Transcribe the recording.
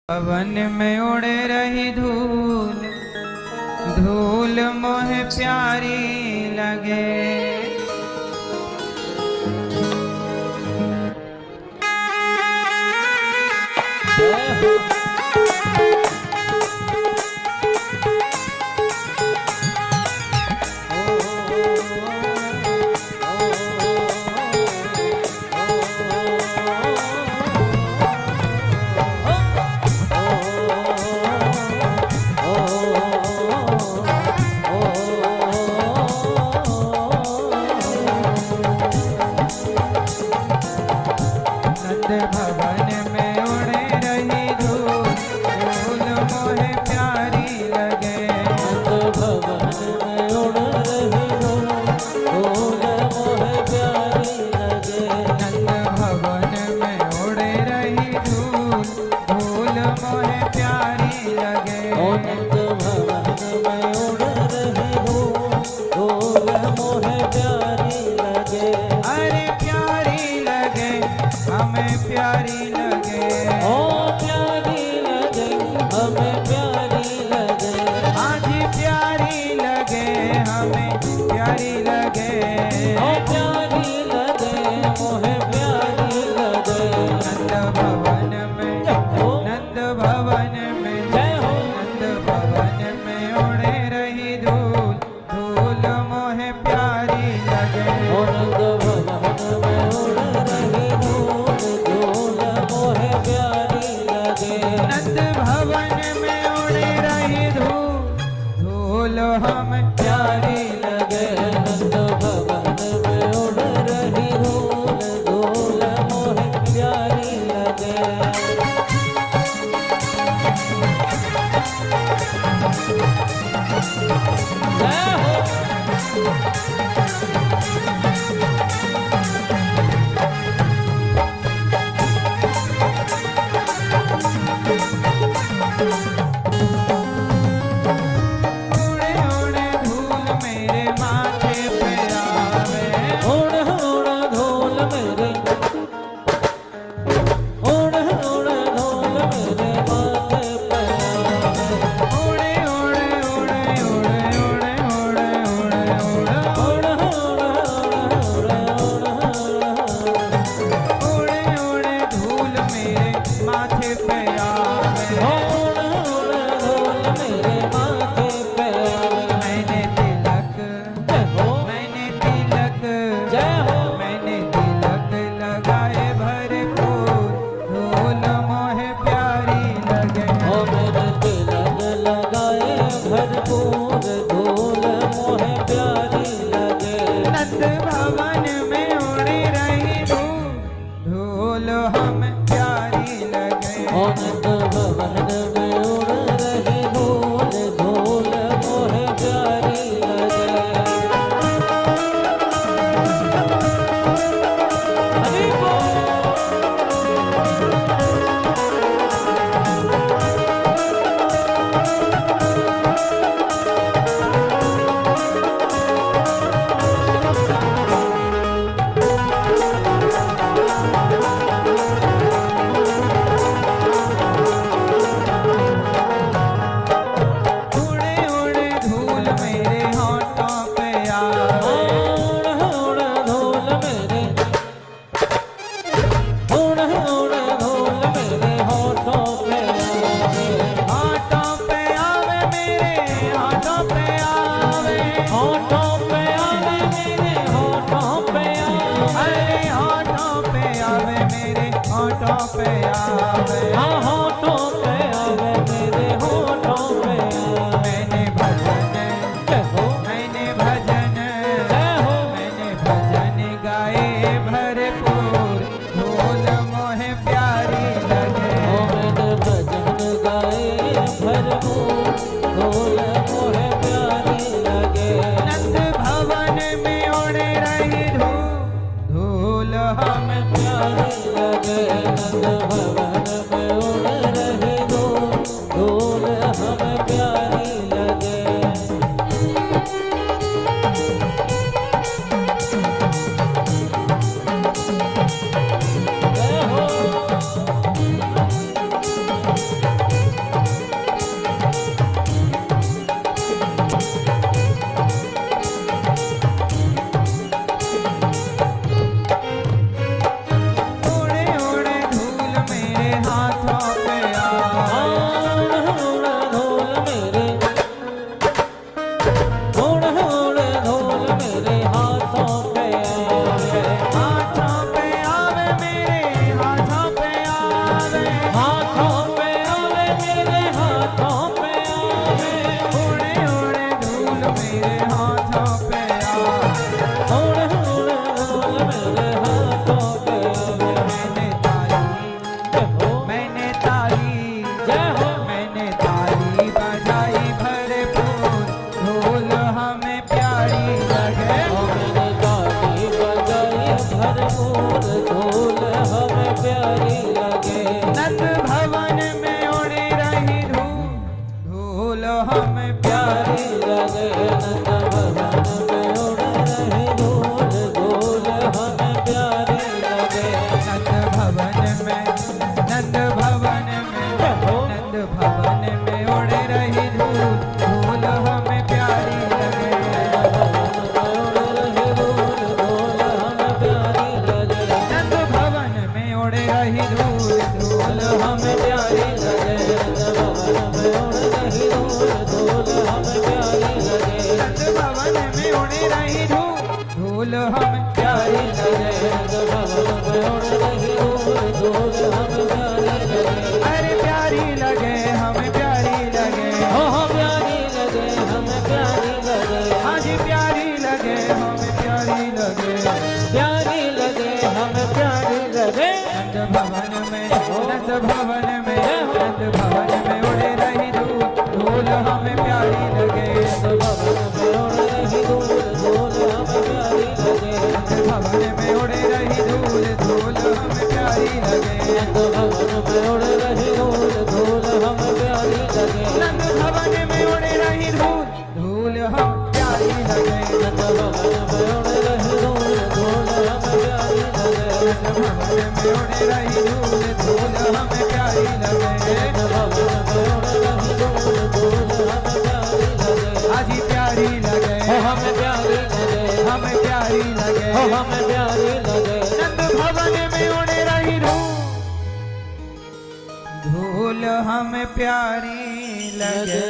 पवन में उड़े रही धूल, धूल मोहे प्यारी लगे। भवन में उड़े रही धूल, धूल मोहे प्यारी लगे। भवन में उड़ रही धूल, धूल मोहे प्यारी लगे। भवन में उड़े रही धूल, धूल मोहे प्यारी लगे। भवन में उड़ रही धूल, धूल मोहे प्यारी लगे। अरे प्यारी लगे, हमें प्यारी लगे। ओ प्यारी लगे, हमें प्यारी लगे। आज प्यारी लगे, हमें प्यारी लगे। ओ प्यारी लगे, मोहे प्यारी लगे। नंद भवन में, नंद भवन में, जय हो। नंद भवन में उड़े रही धूल, धूल मोहे प्यारी लगे। नंद भवन में उड़ रही धूल, धूल मोहे प्यारी लगे। नंद भवन में उड़े रही धूल, धूल हमें प्यारी लगे। नंद भवन में उड़ रही धूल, धूल मोहे प्यारी लगे। जय हो। उड़े उड़े धूल मेरे माथे पे आवे। उड़ उड़ धूल मेरे, उड़ उड़ धूल मेरे माथे पे आवे। उड़े उड़े उड़े उड़े उड़े उड़े उड़े उड़े उड़ उड़ उड़े उड़े धूल मेरे माथे पे आवे। उड़ उड़ धूल मेरे माथे पे आवे। मैंने तिलक, जय हो। मैंने तिलक, जय हो। मैंने तिलक लगाए भरपूर, धूल मोहे प्यारी लगे। ओ मेरे तिलक लगाए भरपूर, धूल मोहे प्यारी लगे। नंद भवन में उड़ी रही धूल, धूल हमें प्यारी लगे। ओ नंद भवन में उड़ रही धूल, धूल मोहे प्यारी लगे। हरि बोल। प्यारी लगे नंद भवन में उड़ रही धूल धूल हमें प्यारी लगे नंद भवन में नंद भवन में नंद भवन में उड़ रही धूल धूल हमें प्यारी लगे नंद भवन में उड़ रही धूल धूल हमें प्यारी लगे नंद भवन में उड़ रही धूल धूल हमें प्यारी लगे अरे प्यारी लगे हमें प्यारी लगे हाँ जी प्यारी लगे हमें प्यारी लगे नंद भवन में नंद भवन में नंद भवन में उड़े रही धूल धूल हमें प्यारी लगे नंद भवन में उड़े रही धूल धूल हमें प्यारी लगे नंद भवन में उड़े रही धूल धूल हम प्यारी लगे नंद भवन में उड़े रही धूल धूल हमें प्यारी लगे आजी प्यारी लगे हमें प्यारी लगे नंद भवन में उड़े रही धूल हमें प्यारी लगे